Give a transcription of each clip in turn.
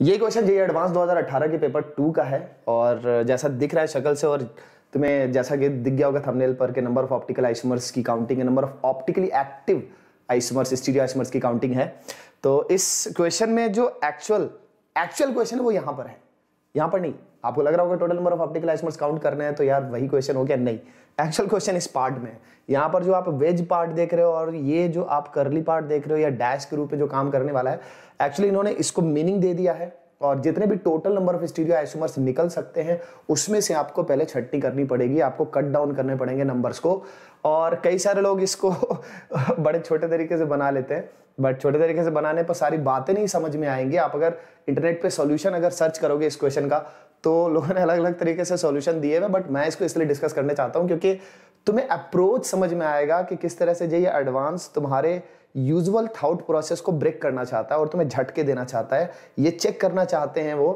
ये question JEE advance 2018 के paper 2 का है और जैसा दिख रहा है शक्ल से और तुम्हें जैसा कि दिख गया होगा थंबनेल पर के नंबर ऑफ ऑप्टिकल आइसोमर्स की काउंटिंग है, number of optically active isomers stereo isomers की काउंटिंग है। तो इस क्वेश्चन में जो एक्चुअल क्वेश्चन है वो यहाँ पर है, यहाँ पर नहीं। आपको लग रहा होगा total number of optical isomers count करने हैं तो यार वही क्वेश्चन हो गया, नहीं। एक्चुअल क्वेश्चन इस पार्ट में है। यहाँ पर जो आप वेज पार्ट देख रहे हो और ये जो आप करली पार्ट देख रहे हो या डैश के रूप में जो काम करने वाला है, एक्चुअली इन्होंने इसको मीनिंग दे दिया है और जितने भी total number of stereo isomers निकल सकते हैं उसमें से आपको पहले छटनी करनी पड़ेगी, आपको कट डाउन करने पड़ेंगे नंबर्स को। और कई सारे लोग इसको बड़े छोटे तरीके से बना लेते हैं, बट छोटे तरीके से बनाने पर सारी बातें नहीं समझ में आएंगी। आप अगर इंटरनेट पे सॉल्यूशन अगर सर्च करोगे इस क्वेश्चन का तो लोगों ने अलग अलग तरीके से सॉल्यूशन दिए हुए, बट मैं इसको इसलिए डिस्कस करना चाहता हूं क्योंकि तुम्हें अप्रोच समझ में आएगा कि किस तरह से ये एडवांस तुम्हारे यूजुअल थॉट प्रोसेस को ब्रेक करना चाहता है और तुम्हें झटके देना चाहता है। ये चेक करना चाहते हैं वो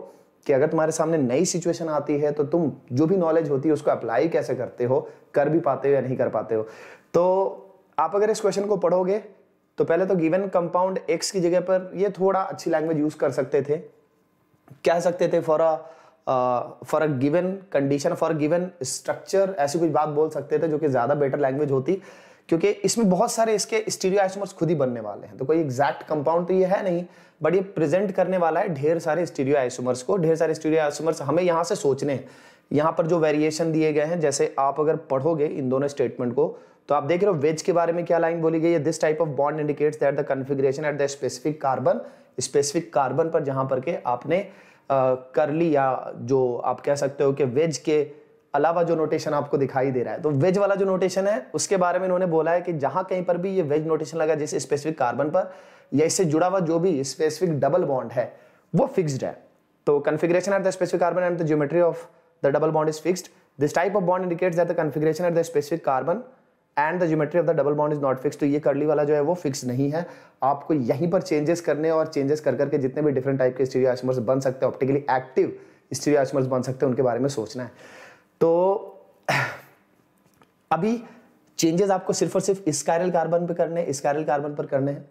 कि अगर तुम्हारे सामने नई सिचुएशन आती है तो तुम जो भी नॉलेज होती है उसको अप्लाई कैसे करते हो, कर भी पाते हो या नहीं कर पाते हो। तो आप अगर इस क्वेश्चन को पढ़ोगे तो पहले तो गिवन कंपाउंड एक्स की जगह पर ये थोड़ा अच्छी लैंग्वेज यूज कर सकते थे, कह सकते थे for a given condition, for given structure, ऐसी कुछ बात बोल सकते थे जो कि ज्यादा बेटर लैंग्वेज होती, क्योंकि इसमें बहुत सारे इसके स्टीरियो आइसोमर्स खुद ही बनने वाले हैं। तो कोई एग्जैक्ट कंपाउंड तो ये है नहीं, बट ये प्रेजेंट करने वाला है ढेर सारे स्टीरियो आइसोमर्स को। ढेर सारे स्टीरियो आइसोमर्स हमें यहाँ से सोचने हैं। यहाँ पर जो वेरिएशन दिए गए हैं, जैसे आप अगर पढ़ोगे इन दोनों स्टेटमेंट को तो आप देख रहे हो वेज के बारे में क्या लाइन बोली गई है, this type of bond indicates that the configuration at the specific carbon पर जहां पर के आपने करली या जो आप कह सकते हो कि वेज के अलावा जो नोटेशन आपको दिखाई दे रहा है, तो वेज वाला जो नोटेशन है उसके बारे में इन्होंने बोला है कि जहां कहीं पर भी ये वेज नोटेशन लगा जैसे स्पेसिफिक कार्बन पर या इससे जुड़ा हुआ जो भी स्पेसिफिक डबल बॉन्ड है वो फिक्स्ड है। तो configuration at the specific carbon and the geometry of the double bond is fixed. This type of bond indicates that the configuration at the specific carbon and the geometry of the double bond is not fixed. तो ये करली वाला जो है वो fix नहीं है, आपको यहीं पर चेंजेस करने और चेंजेस कर करके जितने भी डिफरेंट टाइप के स्टीरियो आइसोमर्स बन सकते हैं, ऑप्टिकली एक्टिव स्टीरियो आइसोमर्स बन सकते हैं, उनके बारे में सोचना है। तो अभी चेंजेस आपको सिर्फ और सिर्फ इस कायरल कार्बन पे करने हैं, इस कायरल कार्बन पर करने हैं।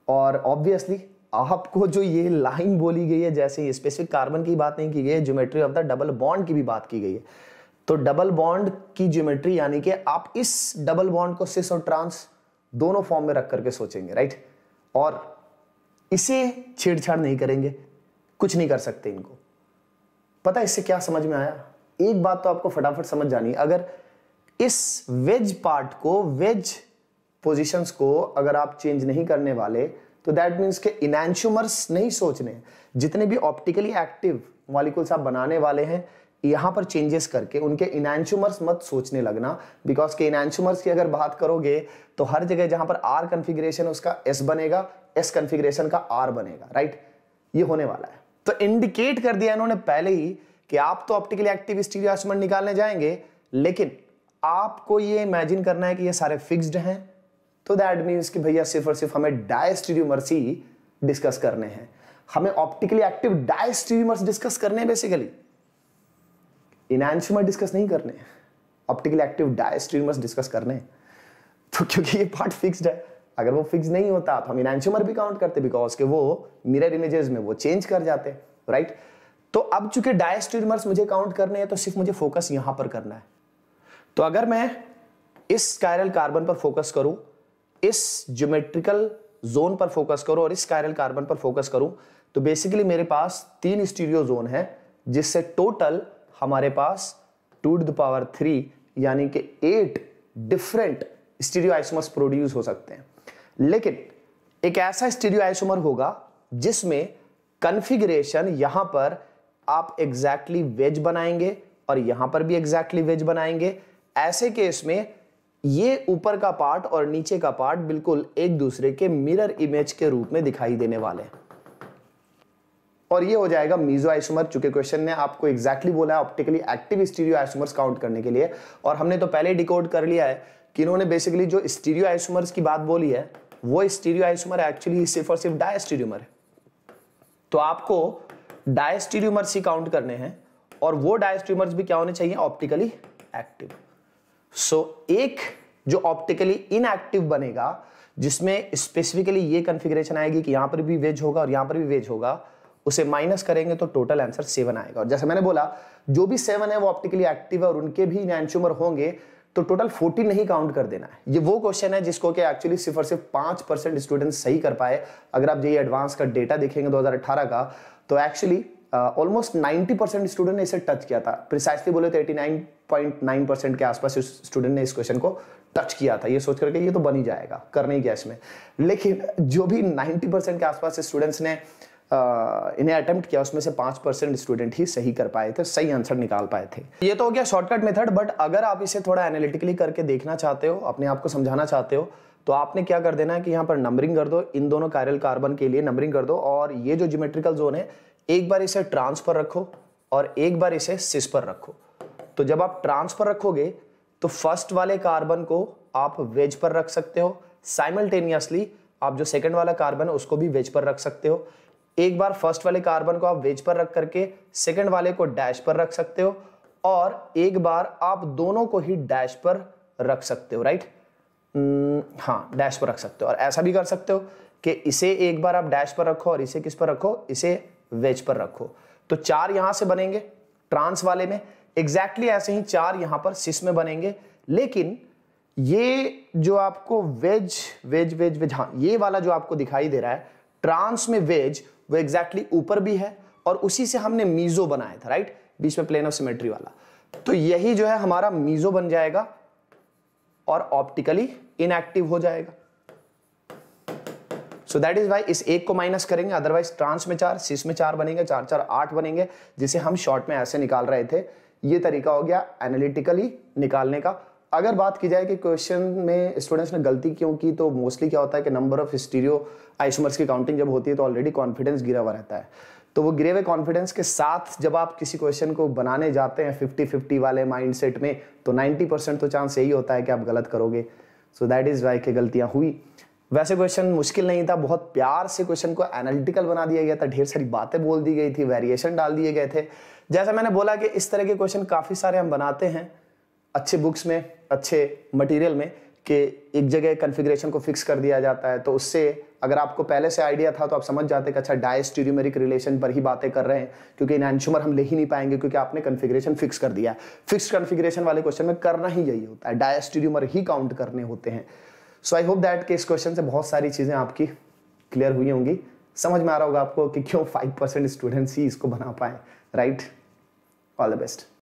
और ऑब्वियसली आपको जो ये लाइन बोली गई है, जैसे स्पेसिफिक कार्बन की बात नहीं की गई है, geometry of the double bond की भी बात की गई है। तो डबल बॉन्ड की ज्योमेट्री यानी कि आप इस डबल बॉन्ड को सिस और ट्रांस दोनों फॉर्म में रख करके सोचेंगे, राइट। और इसे छेड़छाड़ नहीं करेंगे, कुछ नहीं कर सकते इनको। पता है इससे क्या समझ में आया? एक बात तो आपको फटाफट समझ जानी, अगर इस वेज पार्ट को, वेज पोजीशंस को अगर आप चेंज नहीं करने वाले तो दैट मीन्स के इनैंशियोमर्स नहीं सोचने। जितने भी ऑप्टिकली एक्टिव मॉलिक्यूल्स आप बनाने वाले हैं यहां पर चेंजेस करके उनके इनैंशियोमर्स मत सोचने लगना, बिकॉज के इनैंशियोमर्स की अगर बात करोगे तो हर जगह जहां पर आर कन्फिग्रेशन उसका एस बनेगा, एस कन्फिग्रेशन का आर बनेगा, राइट। ये होने वाला है। तो इंडिकेट कर दिया इन्होंने पहले ही कि आप तो ऑप्टिकली एक्टिव स्टीरियो आइसोमर निकालने जाएंगे, लेकिन आपको ये इमेजिन करना है कि ये सारे फिक्स्ड हैं। तो दैट मीन्स कि भैया सिर्फ और सिर्फ हमें डायस्टीरियोमर्स ही डिस्कस करने हैं, हमें ऑप्टिकली एक्टिव डायस्टीरियोमर्स डिस्कस करने हैं। बेसिकली इनैंशियोमर डिस्कस नहीं करने, ऑप्टिकली एक्टिव डायस्टीरियोमर्स डिस्कस करने। तो क्योंकि ये पार्ट फिक्स्ड है, अगर वो फिक्स नहीं होता तो हम इनैंशियोमर भी काउंट करते, बिकॉज के वो मिरर इमेजेस में वो चेंज कर जाते, राइट। तो अब चूंकि डायस्टीरियोमर्स मुझे काउंट करने हैं तो सिर्फ मुझे फोकस यहां पर करना है। तो अगर मैं इस कायरल कार्बन पर फोकस करूं, इस ज्योमेट्रिकल जोन पर फोकस करूं और इस कायरल कार्बन पर फोकस करूं, तो बेसिकली मेरे पास 3 स्टीरियो जोन है, जिससे टोटल हमारे पास 2 to the power 3 यानी कि 8 डिफरेंट स्टीरियो आइसोमर्स प्रोड्यूस हो सकते हैं। लेकिन एक ऐसा स्टीरियो आइसोमर होगा जिसमें कॉन्फ़िगरेशन यहां पर आप एग्जैक्टली वेज बनाएंगे और यहां पर भी एग्जैक्टली वेज बनाएंगे। ऐसे केस में ये ऊपर का पार्ट और नीचे का पार्ट बिल्कुल एक दूसरे के मिरर इमेज के रूप में दिखाई देने वाले हैं, और ये हो जाएगा मीजो आइसोमर। चूंकि क्वेश्चन ने आपको एग्जैक्टली बोला है optically active stereo isomers count करने के लिए, और हमने तो पहले डिकोड कर लिया है कि इन्होंने बेसिकली जो स्टीरियो आइसोमर्स की बात बोली है वो स्टीरियो आइसोमर एक्चुअली सिर्फ और सिर्फ डायस्टीरियोमर है। तो आपको डायस्टीरियोमर्स ही काउंट करने हैं, और वो डायस्टीरियोमर्स भी क्या होने चाहिए? Optically active. सो एक जो ऑप्टिकली इनएक्टिव बनेगा, जिसमें स्पेसिफिकली ये कॉन्फ़िगरेशन आएगी कि यहां पर भी वेज होगा और यहां पर भी वेज होगा, उसे माइनस करेंगे तो टोटल आंसर 7 आएगा। और जैसे मैंने बोला जो भी 7 है वो ऑप्टिकली एक्टिव है और उनके भी एनेंटियोमर होंगे तो टोटल 14 नहीं काउंट कर देना है। ये वो क्वेश्चन है जिसको कि एक्चुअली सिर्फ और सिर्फ 5% स्टूडेंट सही कर पाए। अगर आप जेईई एडवांस का डेटा देखेंगे 2018 का तो एक्चुअली ऑलमोस्ट 90% स्टूडेंट ने इसे टच किया था। प्रिसाइसली बोले तो 89.9% के आसपास स्टूडेंट ने इस क्वेश्चन को टच किया था, ये सोच करके ये तो बन ही जाएगा, करने ही गया इसमें। लेकिन जो भी 90% के आसपास स्टूडेंट्स ने इन्हें अटेम्प्ट किया उसमें से 5% स्टूडेंट ही सही कर पाए थे, सही आंसर निकाल पाए थे। ये तो हो गया शॉर्टकट मेथड, बट अगर आप इसे थोड़ा एनालिटिकली करके देखना चाहते हो, अपने आप को समझाना चाहते हो, तो आपने क्या कर देना है कि यहाँ पर नंबरिंग कर दो, इन दोनों कायरल कार्बन के लिए नंबरिंग कर दो, और ये जो ज्योमेट्रिकल जोन है एक बार इसे ट्रांस पर रखो और एक बार इसे सिस पर रखो। तो जब आप ट्रांस पर रखोगे तो फर्स्ट वाले कार्बन को आप वेज पर रख सकते हो, साइमल्टेनियसली आप जो सेकंड वाला कार्बन है उसको भी वेज पर रख सकते हो। एक बार फर्स्ट वाले कार्बन को आप वेज पर रख करके सेकंड वाले को डैश पर रख सकते हो, और एक बार आप दोनों को ही डैश पर रख सकते हो, राइट? हाँ, डैश पर रख सकते हो। और ऐसा भी कर सकते हो कि इसे एक बार आप डैश पर रखो और इसे किस पर रखो, इसे वेज पर रखो। तो 4 यहां से बनेंगे ट्रांस वाले में, एग्जैक्टली ऐसे ही 4 यहां पर सिस में बनेंगे। लेकिन ये जो आपको वेज वेज वेज वेज, हाँ ये वाला जो आपको दिखाई दे रहा है ट्रांस में वेज, वो एग्जैक्टली ऊपर भी है और उसी से हमने मीजो बनाया था, राइट? बीच में प्लेन ऑफ सिमेट्री वाला। तो यही जो है हमारा मीजो बन जाएगा और ऑप्टिकली इनएक्टिव हो जाएगा। सो दैट इज वाई इस एक को माइनस करेंगे, अदरवाइज ट्रांस में 4, सिस में 4 बनेंगे, 4 4 8 बनेंगे, जिसे हम शॉर्ट में ऐसे निकाल रहे थे। ये तरीका हो गया एनालिटिकली निकालने का। अगर बात की जाए कि क्वेश्चन में स्टूडेंट्स ने गलती क्यों की, तो मोस्टली क्या होता है कि नंबर ऑफ स्टीरियो आइसोमर्स की काउंटिंग जब होती है तो ऑलरेडी कॉन्फिडेंस गिरा हुआ रहता है। तो वो गिरे हुए कॉन्फिडेंस के साथ जब आप किसी क्वेश्चन को बनाने जाते हैं 50-50 वाले माइंडसेट में, तो 90% तो चांस यही होता है कि आप गलत करोगे। सो दैट इज वाई कि गलतियां हुई। वैसे क्वेश्चन मुश्किल नहीं था, बहुत प्यार से क्वेश्चन को एनालिटिकल बना दिया गया था, ढेर सारी बातें बोल दी गई थी, वेरिएशन डाल दिए गए थे। जैसा मैंने बोला कि इस तरह के क्वेश्चन काफी सारे हम बनाते हैं अच्छे बुक्स में, अच्छे मटेरियल में, कि एक जगह कॉन्फ़िगरेशन को फिक्स कर दिया जाता है। तो उससे अगर आपको पहले से आइडिया था तो आप समझ जाते कि अच्छा डायस्टीरियोमेरिक रिलेशन पर ही बातें कर रहे हैं, क्योंकि एनेंटियोमर हम ले ही नहीं पाएंगे क्योंकि आपने कॉन्फ़िगरेशन फिक्स कर दिया। फिक्स कॉन्फ़िगरेशन वाले क्वेश्चन में करना ही यही होता है, डायस्टीरियोमर ही काउंट करने होते हैं। सो आई होप दैट कि इस क्वेश्चन से बहुत सारी चीजें आपकी क्लियर हुई होंगी, समझ में आ रहा होगा आपको कि क्यों 5% स्टूडेंट्स ही इसको बना पाए, राइट? All the best.